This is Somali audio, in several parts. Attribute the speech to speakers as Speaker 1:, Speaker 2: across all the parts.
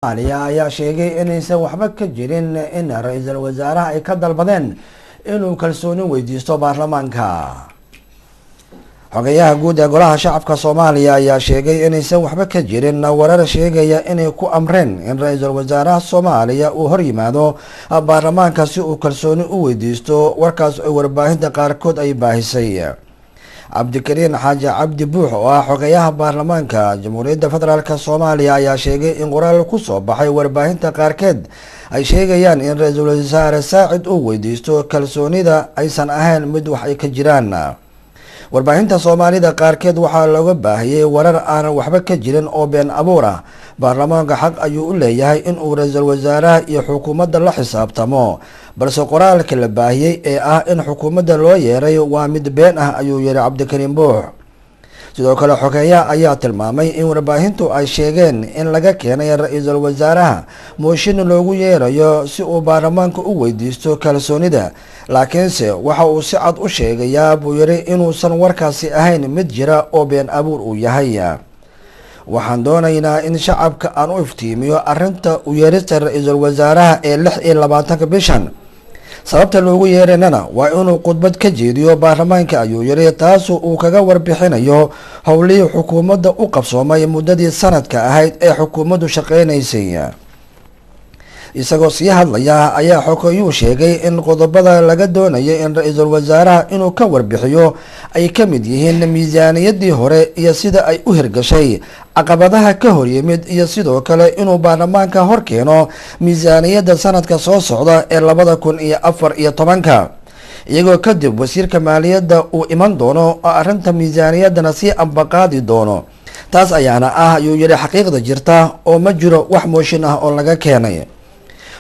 Speaker 1: ayaa sheegay inaysan waxba ka jirin in ra'iisul wasaaraha ay ka dalbadeen inuu kalsooni weydiisto baarlamaanka. xogayaha guud ee golaha shacabka Soomaaliya ayaa sheegay inaysan waxba ka jirin warar sheegaya inay ku amreen in ra'iisul wasaaraha Soomaaliya uu hor yimaado baarlamaanka si uu kalsooni u weydiisto warkaas oo warbaahinta qaarkood ay baahisay. Cabdikariin Xaaji Cabdi Buux oo ah xogayaha baarlamaanka Jamhuuriyadda Federaalka Soomaaliya ayaa sheegay in qoraal ku soo baxay warbaahinta qaarkeed ay sheegayaan in ra'iisul wasaare Saacid uu weydiisto kalsoonida aysan ahayn mid wax ay ka jiraan. warbaahinta Soomaalida qaarkeed waxaa looga baahiyay warar aan waxba ka jirin oo been abuur ah. baarlamaanka xaq ayuu u leeyahay in uu ra'iisul wasaaraha iyo xukuumadda la xisaabtamo, balse qoraalka la baahiyay ee ah in xukuumadda loo yeeray waa mid been ah, ayuu yiri Cabdikariin Buux. sidoo kale xogeeyaha ayaa tilmaamay in warbaahintu ay sheegeen in laga keenay ra'iisul wasaaraha mooshin loogu yeerayo si uu baarlamaanka u weydiisto kalsoonida, laakiinse waxa uu si cad u sheegayaa buu yiri inuusan warkaasi ahayn mid jira oo been abuur uu yahay. waxaan doonaynaa in shacabka aan u iftiimiyo arrinta u yeerista ra'iisul wasaaraha ee 26 bishan. sababta loogu yeeranana waa inuu khudbad ka jeediyo baarlamaanka, ayuu yiri, taas uu kaga warbixinayo howlihii xukuumadda u qabsoomay muddadii sanadka ahayd ee xukuumaddu shaqeynaysay. isagoo sii hadlaya ayaa xogayuu sheegay in qodobada laga doonayay in ra'iisul wasaaraha inuu ka warbixiyo ay ka mid yihiin miisaaniyaddii hore iyo sida ay u hirgashay, caqabadaha ka hor yimid, iyo sidoo kale inuu baarlamaanka hor keeno miisaaniyadda sanadka soo socda ee 2014. iyagoo kadib wasiirka maaliyadda uu iman doono oo arrinta miisaaniyaddana sii ambaqaadi doono. taas ayaana ah, ayuu yiri, xaqiiqda jirta oo ma jiro wax mooshin ah oo laga keenay.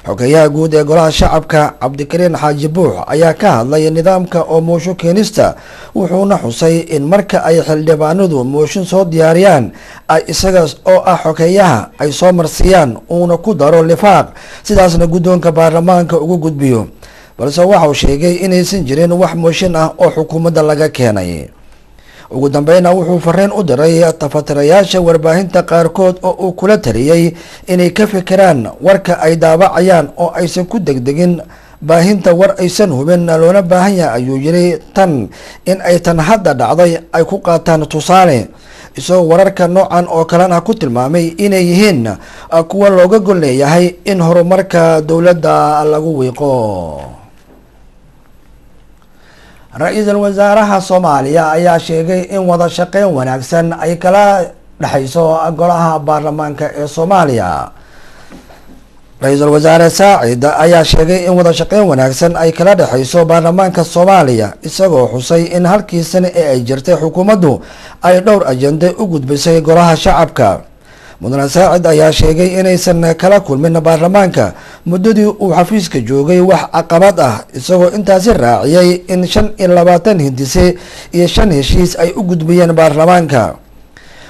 Speaker 1: xogayaha guud ee golaha shacabka Cabdikariin Xaaji Buux ayaa ka hadlay nidaamka oo moosho keenista, wuxuuna xusay in marka ay xildhibaanadu mooshin soo diyaariyaan ay isaga oo ah xogayaha ay soo marsiyaan uuna ku daro lifaaq, sidaasna guddoonka baarlamaanka ugu gudbiyo, balse waxa uu sheegay inaysan jirin wax mooshin ah oo xukuumadda laga keenay. ugu dambeynna wuxuu fariin u diray tafatirayaasha warbaahinta qaarkood oo uu kula taliyay inay ka fikiraan warka ay daabacayaan oo aysan ku degdegin baahinta war aysan hubin, loona baahan yahay, ayuu yiri, tan in ay tan hadda dhacday ay ku qaataan tusaale, isagoo wararka noocan oo kalena ku tilmaamay inay yihiin kuwa looga gol leeyahay in horumarka dowladda lagu wiiqo. ra'iisul wasaaraha Soomaaliya ayaa sheegay in wada shaqeyn wanaagsan ay kala dhaxayso golaha baarlamaanka ee Soomaaliya. ra'iisul wasaare Saacid ayaa sheegay in wada shaqeyn wanaagsan ay kala dhaxayso baarlamaanka Soomaaliya, isagoo xusay in halkii sano ee ay jirtay xukuumaddu ay dhowr ajende u gudbisay golaha shacabka. mudane Saacid ayaa sheegay inaysan kala kulmin baarlamaanka muddadii uu xafiiska joogay wax caqabad ah, isagoo intaasi raaciyay in 25 hindise iyo 5 heshiis ay u gudbiyeen baarlamaanka.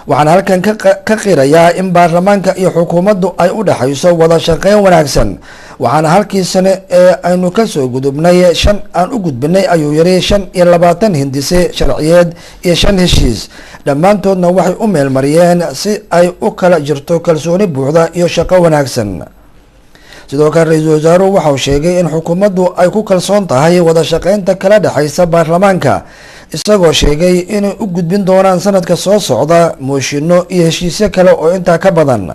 Speaker 1: waxaan halkan ka qirayaa in baarlamaanka iyo xukuumaddu ay u dhaxayso wada shaqeyn wanaagsan. waxaana halkii sano ee aynu ka soo gudubnay 5 aan u gudbinay, ayuu yiri, 25 hindise sharciyeed iyo 5 heshiis, dhammaantoodna waxay u meelmariyeen si ay u kala jirto kalsooni buuxda iyo shaqo wanaagsan. sidoo kale ra'iisul wasaaruhu waxa uu sheegay in xukuumaddu ay ku kalsoon tahay wada shaqeynta kala dhaxaysa baarlamaanka, isagoo sheegay inay u gudbin doonaan sanadka soo socda mooshinno iyo heshiisyo kale oo intaa ka badan.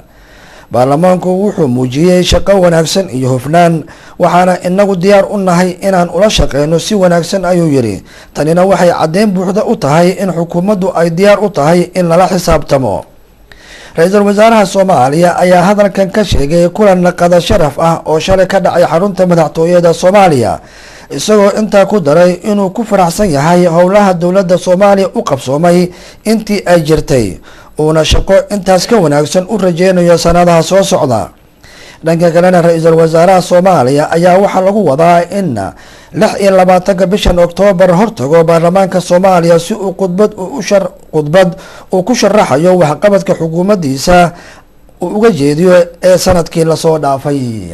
Speaker 1: baarlamaanku wuxuu muujiyey shaqo wanaagsan iyo hufnaan, waxaana inagu diyaar u nahay inaan ula shaqeyno si wanaagsan, ayuu yiri. tanina waxay caddeyn buuxda u tahay in xukuumaddu ay diyaar u tahay in lala xisaabtamo. ra'iisul wasaaraha Soomaaliya ayaa hadalkan ka sheegay kulan qada sharaf ah oo shalay ka dhacay xarunta madaxtooyada Soomaaliya, isagoo intaa ku daray inuu ku faraxsan yahay howlaha dowladda Soomaaliya u qabsoomay intii ay jirtay, uuna shaqo intaas ka wanaagsan u rajeynayo sanadaha soo socda. dhanka kalena ra'iisul wasaaraha Soomaaliya ayaa waxaa lagu wadaa in 26 bishan Oktoobar hortago baarlamaanka Soomaaliya si uu khudbad uu ku sharaxayo waxqabadka xukuumaddiisa uu uga jeediyo ee sanadkii la soo dhaafay.